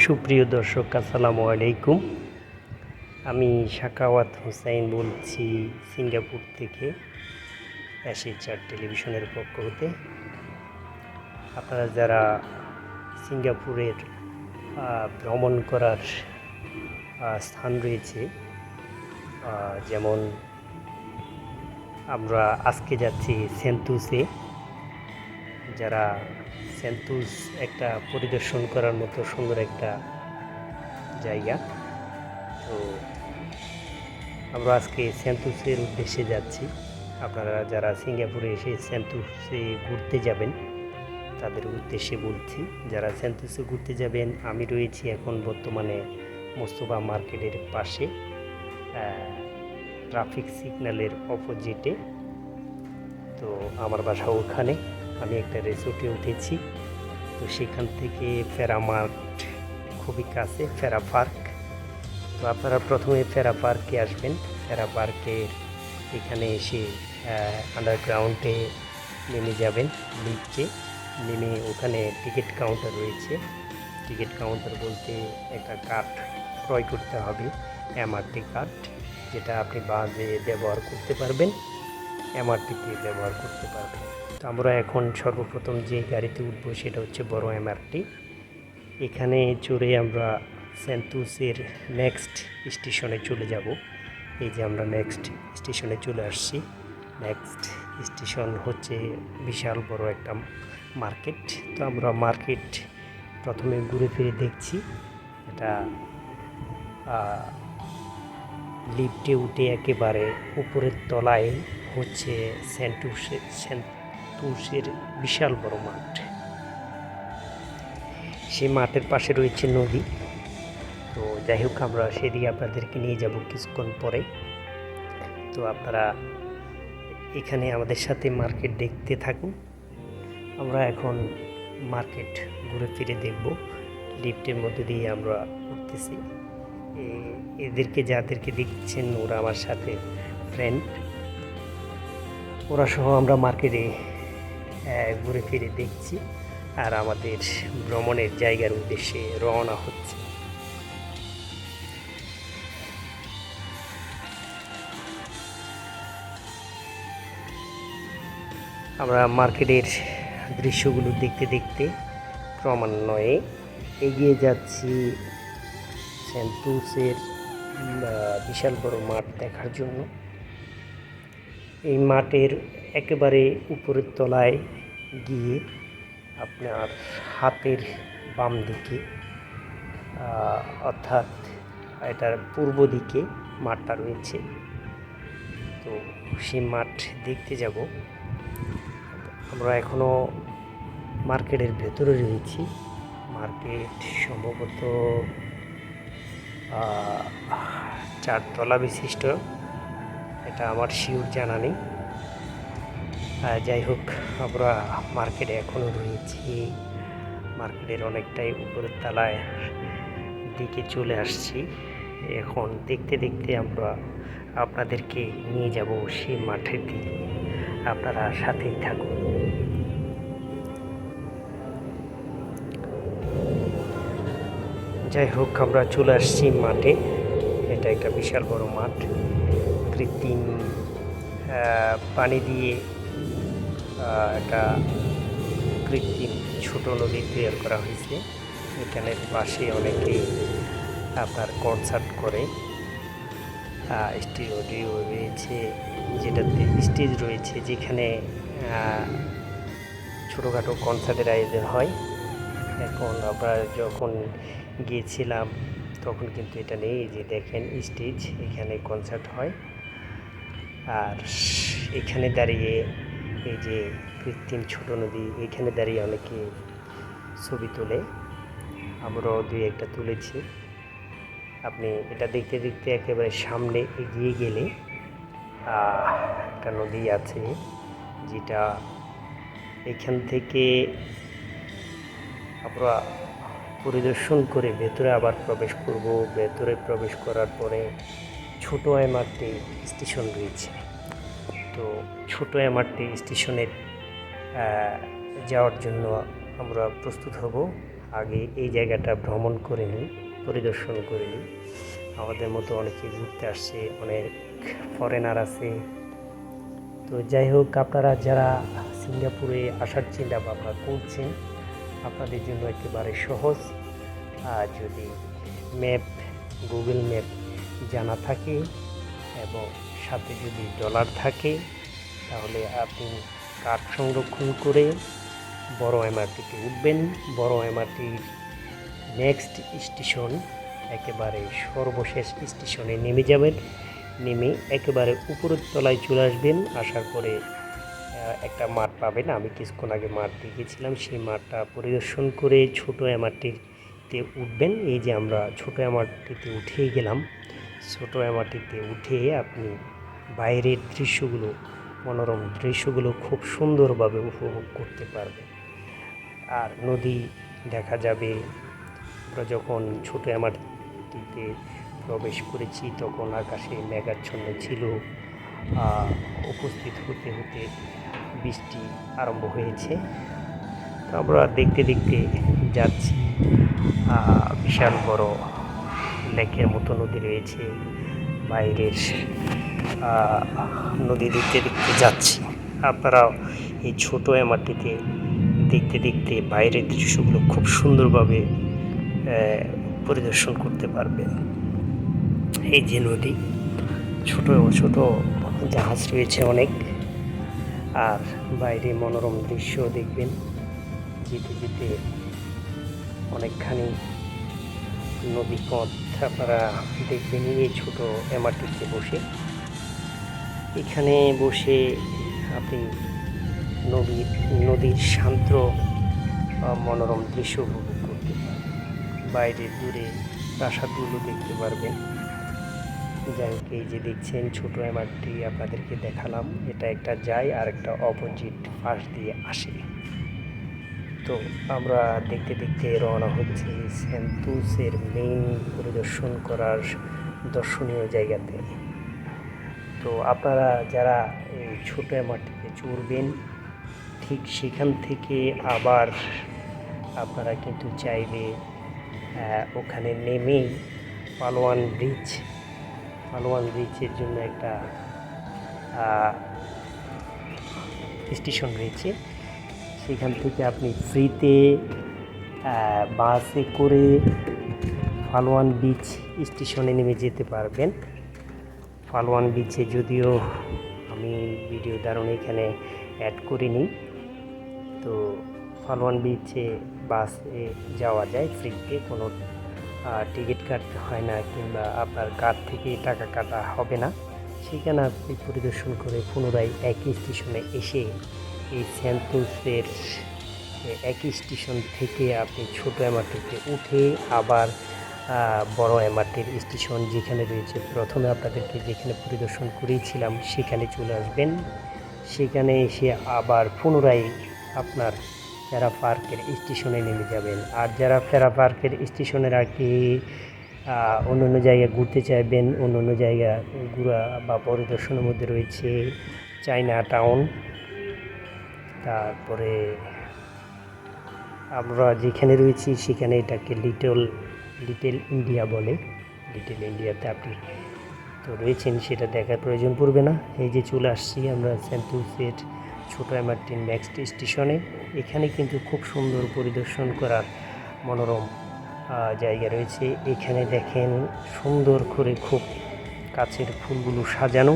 সুপ্রিয় দর্শক, আসসালামু আলাইকুম। আমি সাখাওয়াত হোসেন বলছি সিঙ্গাপুর থেকে, এশিয়া4 টেলিভিশনের পক্ষ হতে। আপনারা যারা সিঙ্গাপুরের ভ্রমণ করার স্থান রয়েছে, যেমন আমরা আজকে যাচ্ছি সেন্তুসে। যারা সেন্তুস একটা পরিদর্শন করার মতো সুন্দর একটা জায়গা, তো আমরা আজকে সেন্তুসের উদ্দেশ্যে যাচ্ছি। আপনারা যারা সিঙ্গাপুরে এসে সেন্তুসে ঘুরতে যাবেন তাদের উদ্দেশ্যে বলছি। যারা সেন্তুসে ঘুরতে যাবেন, আমি রয়েছি এখন বর্তমানে মোস্তফা মার্কেটের পাশে, ট্রাফিক সিগন্যালের অপোজিটে। তো আমার বাসা ওখানে। আমি একটা রিসোর্টে উঠেছি। তো সেখান থেকে ফেরা মার্ট খুবই কাছে, ফেরা পার্ক। তো আপনারা প্রথমে ফেরা পার্কে আসবেন। ফেরা পার্কের এখানে এসে আন্ডারগ্রাউন্ডে নেমে যাবেন, লিফটে নেমে ওখানে টিকিট কাউন্টার রয়েছে। টিকিট কাউন্টার বলতে একটা কার্ড ক্রয় করতে হবে, এমআরটি কার্ড, যেটা আপনি বাসে ব্যবহার করতে পারবেন, এমআরটিতে ব্যবহার করতে পারবেন। তো আমরা এখন সর্বপ্রথম যে গাড়িতে উঠবো সেটা হচ্ছে বড় এমআরটি। এখানে চড়ে আমরা সেন্তুসের নেক্সট স্টেশনে চলে যাব। এই যে আমরা নেক্সট স্টেশনে চলে আসছি। নেক্সট স্টেশন হচ্ছে বিশাল বড় একটা মার্কেট। তো আমরা মার্কেট প্রথমে ঘুরে ফিরে দেখছি। এটা লিফটে উঠে একেবারে উপরের তলায় হচ্ছে সেন্তুসের বিশাল বড় মাঠ। সেই মাঠের পাশে রয়েছে নদী। তো যাই হোক, আমরা সেদিকে আপনাদেরকে নিয়ে যাব কিছুক্ষণ পরে। তো আপনারা এখানে আমাদের সাথে মার্কেট দেখতে থাকুন। আমরা এখন মার্কেট ঘুরে ফিরে দেখব। লিফটের মধ্যে দিয়ে আমরা উঠতেছি। এদেরকে যাদেরকে দেখছেন ওরা আমার সাথে ফ্রেন্ড, ওরা সহ আমরা মার্কেটে ঘুরে ফিরে দেখছি আর আমাদের ভ্রমণের জায়গার উদ্দেশ্যে রওনা হচ্ছে। আমরা মার্কেটের দৃশ্যগুলো দেখতে দেখতে ক্রমান্বয়ে এগিয়ে যাচ্ছি সেন্তুসের বিশাল বড় মাঠ দেখার জন্য। এই মাঠের একেবারে উপরের তলায় গিয়ে আপনার হাতের বাম দিকে, অর্থাৎ এটার পূর্ব দিকে মাঠটা রয়েছে। তো সেই মাঠ দেখতে যাব। আমরা এখনও মার্কেটের ভেতরে রয়েছি। মার্কেট সম্ভবত 4 তলা বিশিষ্ট, এটা আমার শিওর জানা নেই। যাই হোক, আমরা মার্কেটে এখনও রয়েছি। মার্কেটের অনেকটাই উপরের তলায় দিকে চলে আসছি। এখন দেখতে দেখতে আমরা আপনাদেরকে নিয়ে যাব সেই মাঠের দিকে। আপনারা সাথেই থাকুন। যাই হোক, আমরা চলে আসছি মাঠে। এটা একটা বিশাল বড় মাঠ। কৃত্রিম পানি দিয়ে একটা কৃত্রিম ছোট নদী তৈরি করা হয়েছে। এখানের পাশে অনেকে আপনার কনসার্ট করে। স্টুডিও রয়েছে, যেটাতে স্টেজ রয়েছে, যেখানে ছোটোখাটো কনসার্টের আয়োজন হয়। এখন আমরা যখন গিয়েছিলাম তখন কিন্তু এটা নেই। যে দেখেন স্টেজ, এখানে কনসার্ট হয়। আর এখানে দাঁড়িয়ে এই যে কৃত্রিম ছোট নদী, এখানে দাঁড়িয়ে অনেকে ছবি তোলে। আমরাও 2-1টা তুলেছি। আপনি এটা দেখতে দেখতে একেবারে সামনে এগিয়ে গেলে একটা নদী আছে, যেটা এখান থেকে আমরা পরিদর্শন করে ভেতরে আবার প্রবেশ করব। ভেতরে প্রবেশ করার পরে ছোট এমআরটি স্টেশন রয়েছে। তো ছোট এমআরটি স্টেশনে যাওয়ার জন্য আমরা প্রস্তুত হব। আগে এই জায়গাটা ভ্রমণ করে নিই, পরিদর্শন করে নিই। আমাদের মতো অনেকে ঘুরতে আসছে, অনেক ফরেনার আছে। তো যাই হোক, আপনারা যারা সিঙ্গাপুরে আসার চিন্তা ভাবনা করছেন, আপনাদের জন্য একেবারে সহজ। আর যদি ম্যাপ, গুগল ম্যাপ জানা থাকে এবং সাথে যদি ডলার থাকে, তাহলে আপনি কার্ড সংরক্ষণ করে বড় এমআরটিতে উঠবেন। বড় এমআরটির নেক্সট স্টেশন একেবারে সর্বশেষ স্টেশনে নেমে যাবেন। নেমে একেবারে উপরের তলায় চলে আসবেন। আসার পরে একটা মাঠ পাবেন। আমি কিছুক্ষণ আগে মাঠ দেখেছিলাম, সেই মাঠটা পরিদর্শন করে ছোট এমআরটিতে উঠবেন। এই যে আমরা ছোট এমআরটিতে উঠেই গেলাম। ছোট এমআরটিতে উঠে আপনি বাইরের দৃশ্যগুলো, মনোরম দৃশ্যগুলো খুব সুন্দরভাবে উপভোগ করতে পারবেন। আর নদী দেখা যাবে। আমরা যখন ছোট এমআরটিতে প্রবেশ করেছি তখন আকাশে মেঘাচ্ছন্ন ছিল। উপস্থিত হতে হতে বৃষ্টি আরম্ভ হয়েছে। তো আমরা দেখতে দেখতে যাচ্ছি। বিশাল বড় লেকের মতো নদী রয়েছে। বাইরের নদী দেখতে দেখতে যাচ্ছি। আপনারা এই ছোট এমআরটিতে দেখতে দেখতে বাইরের দৃশ্যগুলো খুব সুন্দরভাবে পরিদর্শন করতে পারবেন। এই যে নদী, ছোট ছোট জাহাজ রয়েছে অনেক। আর বাইরে মনোরম দৃশ্য দেখবেন। যেতে যেতে অনেকখানি নদীপথ আপনারা দেখবেন এই ছোট এমআরটিতে বসে। এখানে বসে আপনি নদীর শান্ত মনোরম দৃশ্য উপভোগ করতে পারবেন। বাইরে দূরে প্রাসাদগুলো দেখতে পারবেন। যাই হোক, এই যে দেখছেন ছোট এমআরটি আপনাদেরকে দেখালাম, এটা একটা যায় আর একটা অপোজিট পাশ দিয়ে আসে। তো আমরা দেখতে দেখতে রওনা হচ্ছে সেন্টুসের মেইন পরিদর্শন করার দর্শনীয় জায়গাতে। তো আপনারা যারা এই ছোট এমআরটিতে চড়বেন, ঠিক সেখান থেকে আবার আপনারা কিন্তু চাইলে ওখানে নেমেই পালোয়ান ব্রিজের জন্য একটা স্টেশন রয়েছে। সেখান থেকে আপনি ফ্রিতে বাসে করে পালোয়ান বিচ স্টেশনে নেমে যেতে পারবেন। পালোয়ান বিচে যদিও আমি ভিডিও দারুণ এখানে অ্যাড করিনি। তো পালোয়ান বিচে বাসে যাওয়া যায় ফ্রিতে, কোনো টিকিট কাটতে হয় না, কিংবা আপনার কার্ড থেকে টাকা কাটা হবে না। সেখানে আপনি পরিদর্শন করে পুনরায় একই স্টেশনে এসে এই সেন্টুসের একই স্টেশন থেকে আপনি ছোট এমআরটিতে উঠে আবার বড় এমআরটির স্টেশন যেখানে রয়েছে, প্রথমে আপনাদেরকে যেখানে পরিদর্শন করেছিলাম সেখানে চলে আসবেন। সেখানে এসে আবার পুনরায় আপনার ফেরা পার্কের স্টেশনে নেমে যাবেন। আর যারা ফেরা পার্কের স্টেশনের আগে অন্য অন্য জায়গায় ঘুরতে চাইবেন, অন্য অন্য জায়গা ঘোরা বা পরিদর্শনের মধ্যে রয়েছে চায়না টাউন, তারপরে আমরা যেখানে রয়েছি সেখানে এটাকে লিটল ইন্ডিয়া বলে। লিটল ইন্ডিয়াতে আপনি তো রয়েছেন, সেটা দেখার প্রয়োজন পড়বে না। এই যে চলে আসছি আমরা সেন্টুসের ছোট এমআরটির নেক্সট স্টেশনে। এখানে কিন্তু খুব সুন্দর পরিদর্শন করার মনোরম জায়গা রয়েছে। এখানে দেখেন সুন্দর করে খুব কাছের ফুলগুলো সাজানো।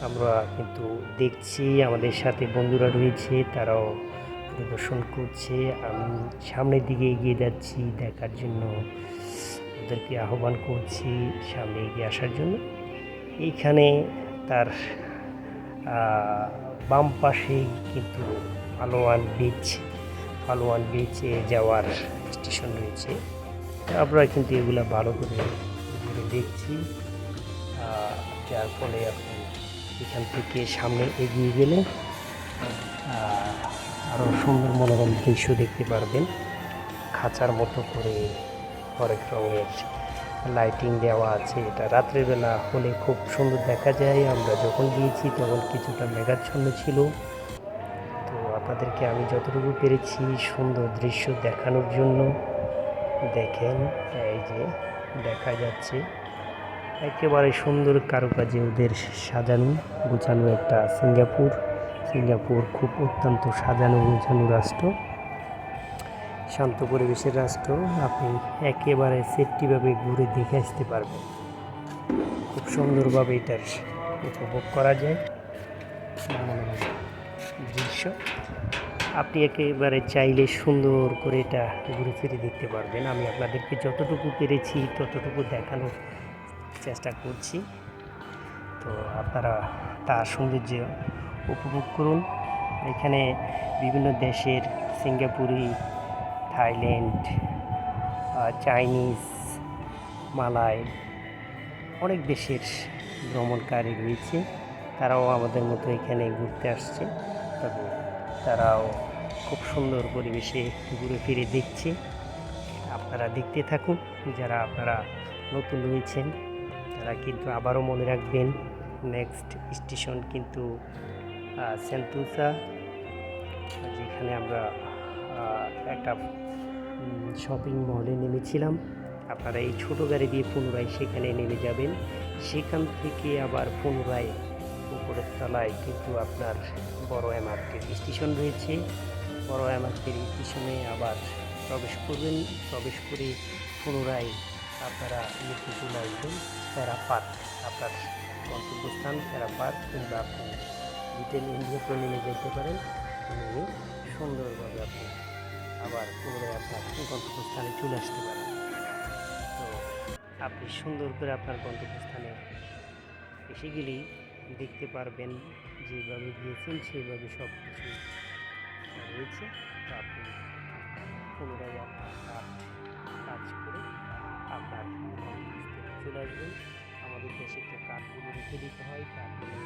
আমরা কিন্তু দেখছি, আমাদের সাথে বন্ধুরা রয়েছে, তারাও পরিদর্শন করছে। আমি সামনের দিকে এগিয়ে যাচ্ছি দেখার জন্য, ওদেরকে আহ্বান করছি সামনে এগিয়ে আসার জন্য। এইখানে তার বাম পাশেই কিন্তু পালোয়ান বিচে যাওয়ার স্টেশন রয়েছে। আমরা কিন্তু এগুলো ভালো করে দেখছি, যার ফলে আপনি এখান থেকে সামনে এগিয়ে গেলে আরও সুন্দর মনোরম দৃশ্য দেখতে পারবেন। খাঁচার মতো করে হরেক রঙের লাইটিং দেওয়া আছে। এটা রাত্রেবেলা হলে খুব সুন্দর দেখা যায়। আমরা যখন গিয়েছি তখন কিছুটা মেঘাচ্ছন্ন ছিল। তো আপনারা আপনাদেরকে আমি যতটুকু পেরেছি সুন্দর দৃশ্য দেখানোর জন্য। দেখেন এই যে দেখা যাচ্ছে একেবারে সুন্দর কারুকাজে ওদের সাজানো গোছানো একটা সিঙ্গাপুর। সিঙ্গাপুর খুব অত্যন্ত সাজানো গোছানো রাষ্ট্র, শান্ত পরিবেশের রাষ্ট্র। আপনি একেবারে সেফটিভাবে ঘুরে দেখে আসতে পারবেন, খুব সুন্দরভাবে এটার উপভোগ করা যায় মনোরম দৃশ্য। আপনি একেবারে চাইলে সুন্দর করে এটা ঘুরে ফিরে দেখতে পারবেন। আমি আপনাদেরকে যতটুকু পেরেছি ততটুকু দেখানোর চেষ্টা করছি। তো আপনারা তার সৌন্দর্য উপভোগ করুন। এখানে বিভিন্ন দেশের সিঙ্গাপুরি, থাইল্যান্ড, চাইনিজ, মালয় অনেক দেশের ভ্রমণকারী রয়েছে। তারাও আমাদের মতো এখানে ঘুরতে আসছে, তবে তারাও খুব সুন্দর পরিবেশে ঘুরে ফিরে দেখছে। আপনারা দেখতে থাকুন। যারা আপনারা নতুন রয়েছেন তারা কিন্তু আবারও মনে রাখবেন, নেক্সট স্টেশন কিন্তু সেন্টোসা, যেখানে আমরা একটা শপিং মলে নেমেছিলাম। আপনারা এই ছোটো গাড়ি দিয়ে পুনরায় সেখানে নেমে যাবেন। সেখান থেকে আবার পুনরায় উপরের তলায় কিন্তু আপনার বড় এমআরটির স্টেশন রয়েছে। বড় এমআরটির স্টেশনে আবার প্রবেশ করবেন। প্রবেশ করে পুনরায় আপনারা নিচে চলে আসবেন ফেরা পার্ক। আপনার গন্তব্যস্থান ফেরা পার্ক, কিংবা আপনি লিটল ইন্ডিয়াতে নেমে যেতে পারেন। নেমে সুন্দরভাবে আপনি আবার পুনরায় আপনার গন্তব্যস্থানে চলে আসতে পারেন। তো আপনি সুন্দর করে আপনার গন্তব্যস্থানে এসে গেলেই দেখতে পারবেন যেভাবে গিয়েছেন সেইভাবে সব কিছু রয়েছে। তো আপনি পুনরায় আপনার কাজ করে আপনার গন্তব্যস্থানে চলে আসবেন। আমাদের দেশে তো কার্ডগুলো রেখে দিতে হয়, কার্ডগুলো